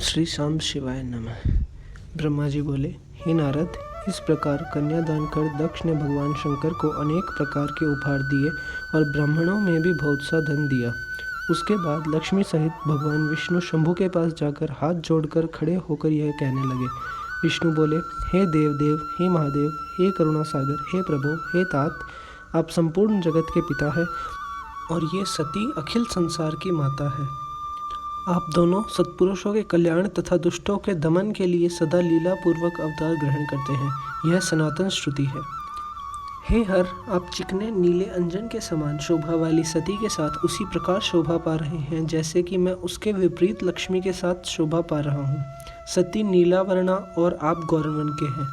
श्री शाम शिवाय नमः। ब्रह्मा जी बोले, हे नारद, इस प्रकार कन्यादान कर दक्ष ने भगवान शंकर को अनेक प्रकार के उपहार दिए और ब्राह्मणों में भी बहुत सा धन दिया। उसके बाद लक्ष्मी सहित भगवान विष्णु शंभु के पास जाकर हाथ जोड़कर खड़े होकर यह कहने लगे। विष्णु बोले, हे देव, हे महादेव, हे करुणा सागर, हे प्रभु, हे तात, आप संपूर्ण जगत के पिता है और ये सती अखिल संसार की माता है। आप दोनों सत्पुरुषों के कल्याण तथा दुष्टों के दमन के लिए सदा लीला पूर्वक अवतार ग्रहण करते हैं। यह सनातन श्रुति है। हे हर, आप चिकने नीले अंजन के समान शोभा वाली सती के साथ उसी प्रकार शोभा पा रहे हैं जैसे कि मैं उसके विपरीत लक्ष्मी के साथ शोभा पा रहा हूँ। सती नीलावर्णा और आप गौरवर्ण के हैं।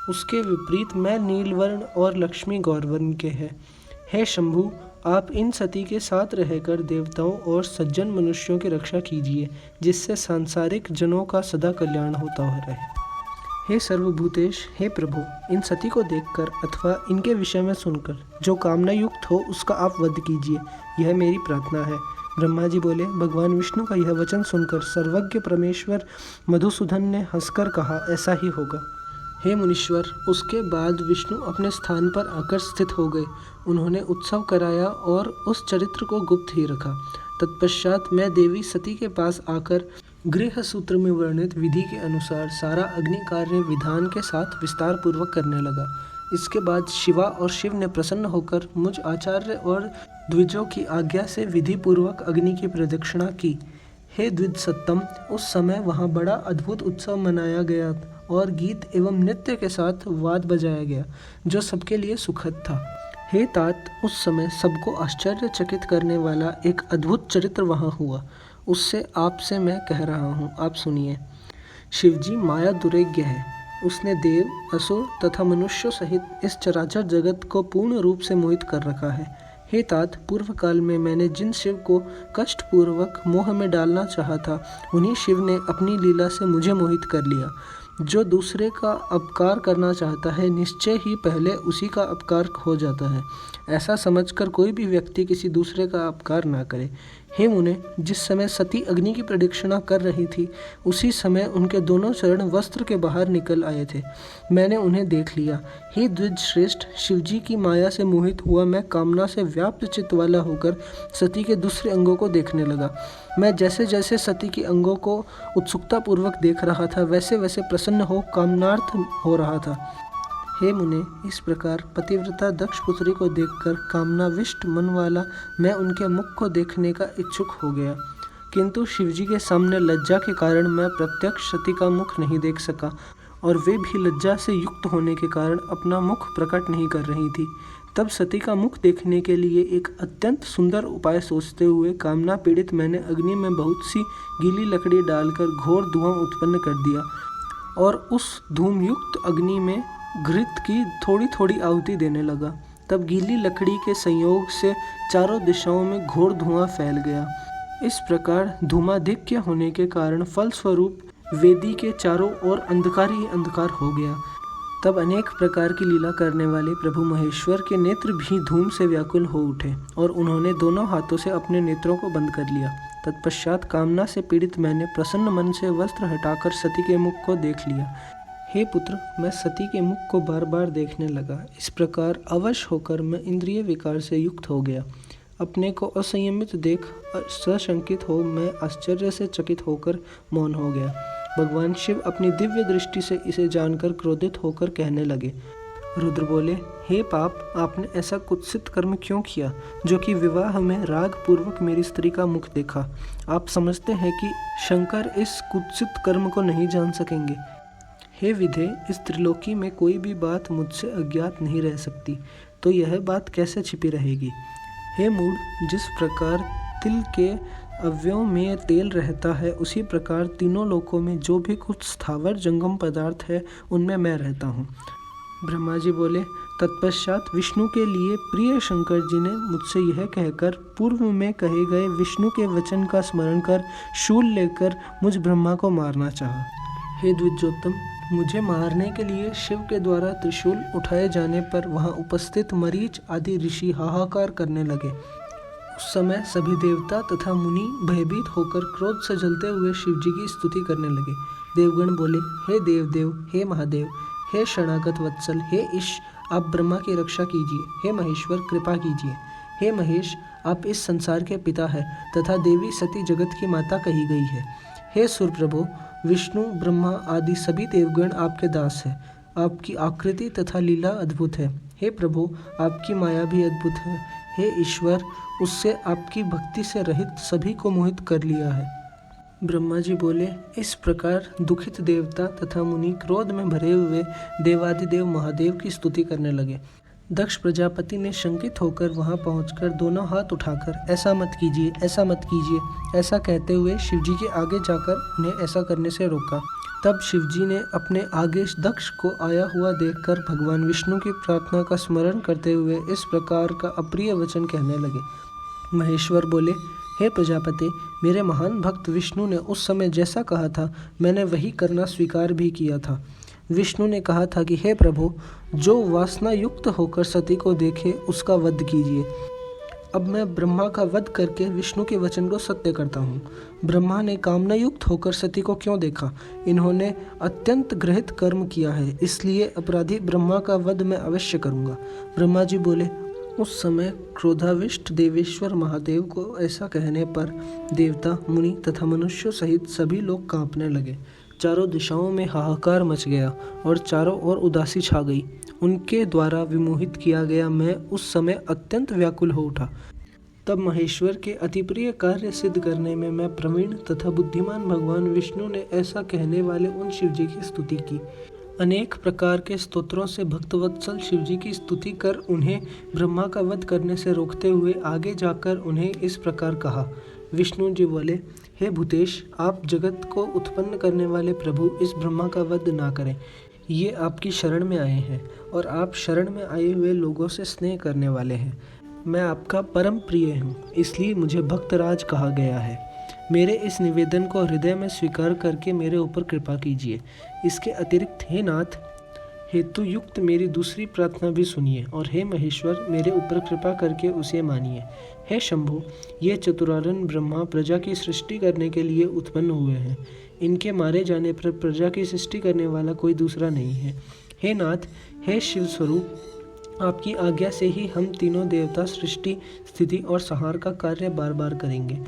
उसके विपरीत मैं नीलवर्ण और लक्ष्मी गौरवर्ण के हैं। हे शंभु, आप इन सती के साथ रहकर देवताओं और सज्जन मनुष्यों की रक्षा कीजिए, जिससे सांसारिक जनों का सदा कल्याण होता रहे। हे सर्वभूतेश, हे प्रभु, इन सती को देखकर अथवा इनके विषय में सुनकर जो कामना युक्त हो उसका आप वध कीजिए, यह मेरी प्रार्थना है। ब्रह्मा जी बोले, भगवान विष्णु का यह वचन सुनकर सर्वज्ञ परमेश्वर मधुसूदन ने हंसकर कहा, ऐसा ही होगा। हे मुनीश्वर, उसके बाद विष्णु अपने स्थान पर आकर स्थित हो गए। उन्होंने उत्सव कराया और उस चरित्र को गुप्त ही रखा। तत्पश्चात मैं देवी सती के पास आकर गृह सूत्र में वर्णित विधि के अनुसार सारा अग्नि कार्य विधान के साथ विस्तार पूर्वक करने लगा। इसके बाद शिवा और शिव ने प्रसन्न होकर मुझ आचार्य और द्विजों की आज्ञा से विधि पूर्वक अग्नि की प्रदक्षिणा की। हे द्विज सत्तम, उस समय वहाँ बड़ा अद्भुत उत्सव मनाया गया और गीत एवं नृत्य के साथ वाद बजाया गया, जो सबके लिए सुखद था। हे तात, उस समय सबको आश्चर्यचकित करने वाला एक अद्भुत चरित्र वहाँ हुआ। उससे आपसे मैं कह रहा हूँ, आप सुनिए। शिवजी माया दुर्ज्ञ है। उसने देव, असुर तथा मनुष्यों सहित इस चराचर जगत को पूर्ण रूप से मोहित कर रखा है। हे तात, पूर्व काल में मैंने जिन शिव को कष्टपूर्वक मोह में डालना चाहा था, उन्हीं शिव ने अपनी लीला से मुझे मोहित कर लिया। जो दूसरे का अपकार करना चाहता है, निश्चय ही पहले उसी का अपकार हो जाता है। ऐसा समझकर कोई भी व्यक्ति किसी दूसरे का अपकार ना करे। हे मुने, जिस समय सती अग्नि की प्रदक्षिणा कर रही थी, उसी समय उनके दोनों चरण वस्त्र के बाहर निकल आए थे। मैंने उन्हें देख लिया। हे द्विज श्रेष्ठ, शिवजी की माया से मोहित हुआ मैं कामना से व्याप्त चित्त वाला होकर सती के दूसरे अंगों को देखने लगा। मैं जैसे जैसे सती के अंगों को उत्सुकता पूर्वक देख रहा था, वैसे वैसे प्रसन्न हो कामनार्थ हो रहा था। हे मुने, इस प्रकार पतिव्रता दक्ष पुत्री को देखकर कामनाविष्ट मन वाला मैं उनके मुख को देखने का इच्छुक हो गया, किंतु शिवजी के सामने लज्जा के कारण मैं प्रत्यक्ष सती का मुख नहीं देख सका और वे भी लज्जा से युक्त होने के कारण अपना मुख प्रकट नहीं कर रही थी। तब सती का मुख देखने के लिए एक अत्यंत सुंदर उपाय सोचते हुए कामना पीड़ित मैंने अग्नि में बहुत सी गीली लकड़ी डालकर घोर धुआं उत्पन्न कर दिया और उस धूमयुक्त अग्नि में घृत की थोड़ी थोड़ी आहुति देने लगा। तब गीली लकड़ी के संयोग से चारों दिशाओं में घोर धुआं फैल गया। इस प्रकार धूमाधिक्य होने के कारण फलस्वरूप वेदी के चारों ओर अंधकार ही अंधकार हो गया। तब अनेक प्रकार की लीला करने वाले प्रभु महेश्वर के नेत्र भी धूम से व्याकुल हो उठे और उन्होंने दोनों हाथों से अपने नेत्रों को बंद कर लिया। तत्पश्चात कामना से पीड़ित मैंने प्रसन्न मन से वस्त्र हटाकर सती के मुख को देख लिया। हे पुत्र, मैं सती के मुख को बार बार देखने लगा। इस प्रकार अवश होकर मैं इंद्रिय विकार से युक्त हो गया। अपने को असंयमित देख सशंकित हो मैं आश्चर्य से चकित होकर मौन हो गया। भगवान शिव अपनी दिव्य दृष्टि से इसे जानकर क्रोधित होकर कहने लगे। रुद्र बोले, हे पाप, आपने ऐसा कुत्सित कर्म क्यों किया जो कि विवाह में राग पूर्वक मेरी स्त्री का मुख देखा? आप समझते हैं कि शंकर इस कुत्सित कर्म को नहीं जान सकेंगे। हे विधे, इस त्रिलोकी में कोई भी बात मुझसे अज्ञात नहीं रह सकती, तो यह बात कैसे छिपी रहेगी? हे मूढ़, जिस प्रकार तिल के अवयवों में तेल रहता है, उसी प्रकार तीनों लोकों में जो भी कुछ स्थावर जंगम पदार्थ है, उनमें मैं रहता हूँ। ब्रह्मा जी बोले, तत्पश्चात विष्णु के लिए प्रिय शंकर जी ने मुझसे यह कहकर पूर्व में कहे गए विष्णु के वचन का स्मरण कर शूल लेकर मुझ ब्रह्मा को मारना चाहा। हे द्विजोत्तम, मुझे मारने के लिए शिव के द्वारा त्रिशूल उठाए जाने पर वहां उपस्थित मरीच आदि ऋषि हाहाकार करने लगे उस समय सभी देवता तथा मुनि भयभीत होकर क्रोध से जलते हुए शिवजी की स्तुति करने लगे। देवगण बोले, हे देवदेव, हे महादेव, हे शरणागत वत्सल, हे ईश, आप ब्रह्मा की रक्षा कीजिए। हे महेश्वर, कृपा कीजिए। हे महेश, आप इस संसार के पिता हैं तथा देवी सती जगत की माता कही गई है। हे सुरप्रभु, विष्णु, ब्रह्मा आदि सभी देवगण आपके दास हैं। आपकी आकृति तथा लीला अद्भुत है। हे प्रभु, आपकी माया भी अद्भुत है। हे ईश्वर, उससे आपकी भक्ति से रहित सभी को मोहित कर लिया है। ब्रह्मा जी बोले, इस प्रकार दुखित देवता तथा मुनि क्रोध में भरे हुए देवादिदेव महादेव की स्तुति करने लगे। दक्ष प्रजापति ने शंकित होकर वहां पहुंचकर दोनों हाथ उठाकर ऐसा मत कीजिए, ऐसा मत कीजिए, ऐसा कहते हुए शिवजी के आगे जाकर उन्हें ऐसा करने से रोका। तब शिवजी ने अपने आगे दक्ष को आया हुआ देखकर भगवान विष्णु की प्रार्थना का स्मरण करते हुए इस प्रकार का अप्रिय वचन कहने लगे। महेश्वर बोले, हे प्रजापति, मेरे महान भक्त विष्णु ने उस समय जैसा कहा था मैंने वही करना स्वीकार भी किया था। विष्णु ने कहा था कि हे प्रभु, जो वासना युक्त होकर सती को देखे उसका वध कीजिए। अब मैं ब्रह्मा का वध करके विष्णु के वचन को सत्य करता हूँ। ब्रह्मा ने कामना युक्त होकर सती को क्यों देखा? इन्होंने अत्यंत गृहित कर्म किया है, इसलिए अपराधी ब्रह्मा का वध मैं अवश्य करूँगा। ब्रह्मा जी बोले। उस समय क्रोधाविष्ट देवेश्वर महादेव को ऐसा कहने पर देवता, मुनि तथा मनुष्यों सहित सभी लोग कांपने लगे। चारों दिशाओं में हाहाकार मच गया और चारों ओर उदासी छा गई। उनके द्वारा विमोहित किया गया मैं उस समय अत्यंत व्याकुल हो उठा। तब महेश्वर के अतिप्रिय कार्य सिद्ध करने में मैं प्रवीण तथा बुद्धिमान भगवान विष्णु ने ऐसा कहने वाले उन शिवजी की स्तुति की। अनेक प्रकार के स्तोत्रों से भक्तवत्सल शिवजी की स्तुति कर उन्हें ब्रह्मा का वध करने से रोकते हुए आगे जाकर उन्हें इस प्रकार कहा। विष्णु जी बोले, हे भूतेश, आप जगत को उत्पन्न करने वाले प्रभु, इस ब्रह्मा का वध ना करें। ये आपकी शरण में आए हैं और आप शरण में आए हुए लोगों से स्नेह करने वाले हैं। मैं आपका परम प्रिय हूँ, इसलिए मुझे भक्तराज कहा गया है। मेरे इस निवेदन को हृदय में स्वीकार करके मेरे ऊपर कृपा कीजिए। इसके अतिरिक्त हे नाथ, हेतु युक्त मेरी दूसरी प्रार्थना भी सुनिए और हे महेश्वर, मेरे ऊपर कृपा करके उसे मानिए। हे शंभु, ये चतुरानन ब्रह्मा प्रजा की सृष्टि करने के लिए उत्पन्न हुए हैं। इनके मारे जाने पर प्रजा की सृष्टि करने वाला कोई दूसरा नहीं है। हे नाथ, हे शिव स्वरूप, आपकी आज्ञा से ही हम तीनों देवता सृष्टि, स्थिति और संहार का कार्य बार बार करेंगे।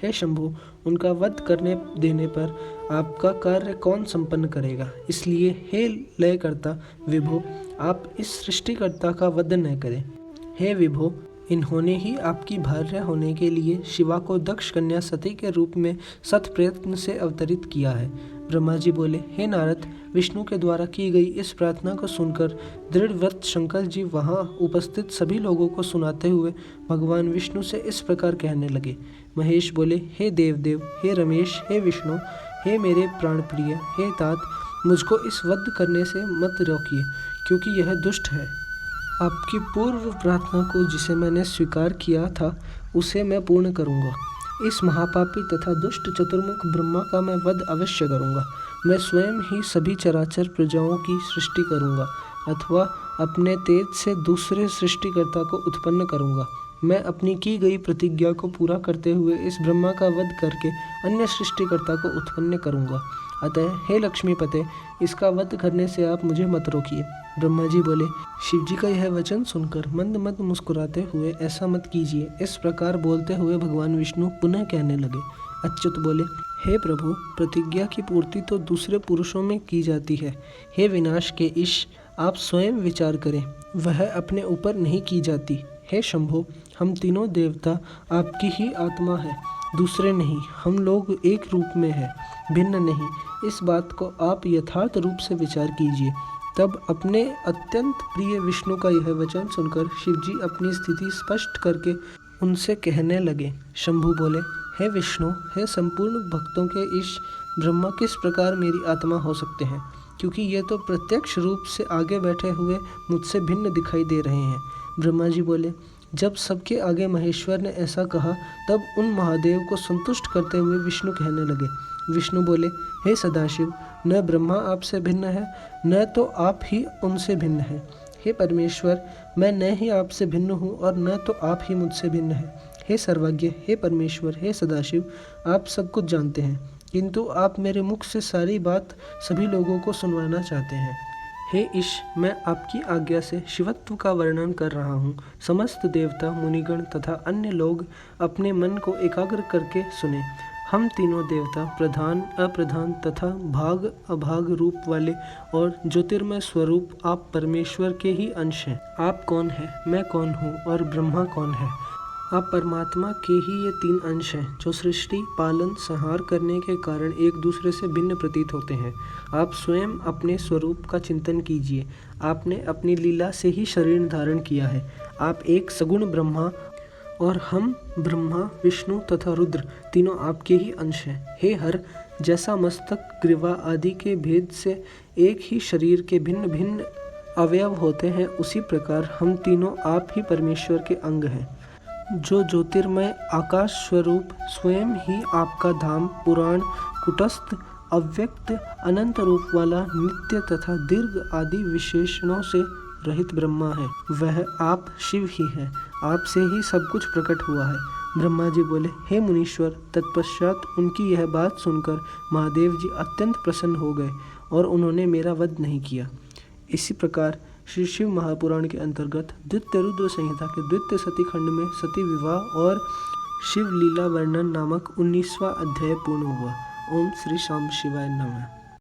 हे शंभु, उनका वध करने देने पर आपका कार्य कौन संपन्न करेगा? इसलिए हे लयकर्ता विभो, आप इस सृष्टिकर्ता का वध न करें। हे विभो, इन्होंने ही आपकी भार्या होने के लिए शिवा को दक्ष कन्या सती के रूप में सत प्रयत्न से अवतरित किया है। ब्रह्मा जी बोले, हे नारद, विष्णु के द्वारा की गई इस प्रार्थना को सुनकर दृढ़व्रत शंकर जी वहां उपस्थित सभी लोगों को सुनाते हुए भगवान विष्णु से इस प्रकार कहने लगे। महेश बोले, हे देवदेव, हे रमेश, हे विष्णु, हे मेरे प्राणप्रिय, हे तात, मुझको इस वध करने से मत रोकिए, क्योंकि यह दुष्ट है। आपकी पूर्व प्रार्थना को जिसे मैंने स्वीकार किया था उसे मैं पूर्ण करूँगा। इस महापापी तथा दुष्ट चतुर्मुख ब्रह्मा का मैं वध अवश्य करूँगा। मैं स्वयं ही सभी चराचर प्रजाओं की सृष्टि करूँगा अथवा अपने तेज से दूसरे सृष्टिकर्ता को उत्पन्न करूँगा। मैं अपनी की गई प्रतिज्ञा को पूरा करते हुए इस ब्रह्मा का वध करके अन्य सृष्टिकर्ता को उत्पन्न करूँगा। अतः हे लक्ष्मीपते, इसका वध करने से आप मुझे मत रोकिए। ब्रह्मा जी बोले, शिवजी का यह वचन सुनकर मंद मंद मुस्कुराते हुए ऐसा मत कीजिए। इस प्रकार बोलते हुए भगवान विष्णु पुनः कहने लगे। अच्युत बोले, हे प्रभु, प्रतिज्ञा की पूर्ति तो दूसरे पुरुषों में की जाती है। हे विनाश के ईश, आप स्वयं विचार करें, वह अपने ऊपर नहीं की जाती। हे शंभो, हम तीनों देवता आपकी ही आत्मा है, दूसरे नहीं। हम लोग एक रूप में हैं, भिन्न नहीं। इस बात को आप यथार्थ रूप से विचार कीजिए। तब अपने अत्यंत प्रिय विष्णु का यह वचन सुनकर शिवजी अपनी स्थिति स्पष्ट करके उनसे कहने लगे। शंभु बोले, हे विष्णु, हे संपूर्ण भक्तों के ईश, ब्रह्मा किस प्रकार मेरी आत्मा हो सकते हैं, क्योंकि ये तो प्रत्यक्ष रूप से आगे बैठे हुए मुझसे भिन्न दिखाई दे रहे हैं। ब्रह्मा जी बोले, जब सबके आगे महेश्वर ने ऐसा कहा तब उन महादेव को संतुष्ट करते हुए विष्णु कहने लगे। विष्णु बोले, हे सदाशिव, न ब्रह्मा आपसे भिन्न है, न तो आप ही उनसे भिन्न हैं। हे परमेश्वर, मैं न ही आपसे भिन्न हूँ और न तो आप ही मुझसे भिन्न हैं। हे सर्वज्ञ, हे परमेश्वर, हे सदाशिव, आप सब कुछ जानते हैं, किंतु आप मेरे मुख से सारी बात सभी लोगों को सुनवाना चाहते हैं। हे ईश, मैं आपकी आज्ञा से शिवत्व का वर्णन कर रहा हूँ। समस्त देवता, मुनिगण तथा अन्य लोग अपने मन को एकाग्र करके सुने। हम तीनों देवता, प्रधान, अप्रधान तथा भाग अभाग रूप वाले और ज्योतिर्मय स्वरूप आप परमेश्वर के ही अंश हैं। आप कौन हैं, मैं कौन हूँ और ब्रह्मा कौन है? आप परमात्मा के ही ये तीन अंश हैं जो सृष्टि, पालन, संहार करने के कारण एक दूसरे से भिन्न प्रतीत होते हैं। आप स्वयं अपने स्वरूप का चिंतन कीजिए। आपने अपनी लीला से ही शरीर धारण किया है। आप एक सगुण ब्रह्मा और हम ब्रह्मा, विष्णु तथा रुद्र तीनों आपके ही अंश हैं। हे हर, जैसा मस्तक, ग्रीवा आदि के भेद से एक ही शरीर के भिन्न भिन्न अवयव होते हैं, उसी प्रकार हम तीनों आप ही परमेश्वर के अंग हैं। जो ज्योतिर्मय आकाश स्वरूप स्वयं ही आपका धाम, पुराण, कुटस्थ, अव्यक्त, अनंत रूप वाला, नित्य तथा दीर्घ आदि विशेषणों से रहित ब्रह्मा है, वह आप शिव ही है। आपसे ही सब कुछ प्रकट हुआ है। ब्रह्मा जी बोले, हे मुनीश्वर। तत्पश्चात उनकी यह बात सुनकर महादेव जी अत्यंत प्रसन्न हो गए और उन्होंने मेरा वध नहीं किया। इसी प्रकार श्री शिव महापुराण के अंतर्गत द्वितीय रुद्र संहिता के द्वितीय सती खंड में सती विवाह और शिव लीला वर्णन नामक 19वां अध्याय पूर्ण हुआ। ओम श्री शाम शिवाय नमः।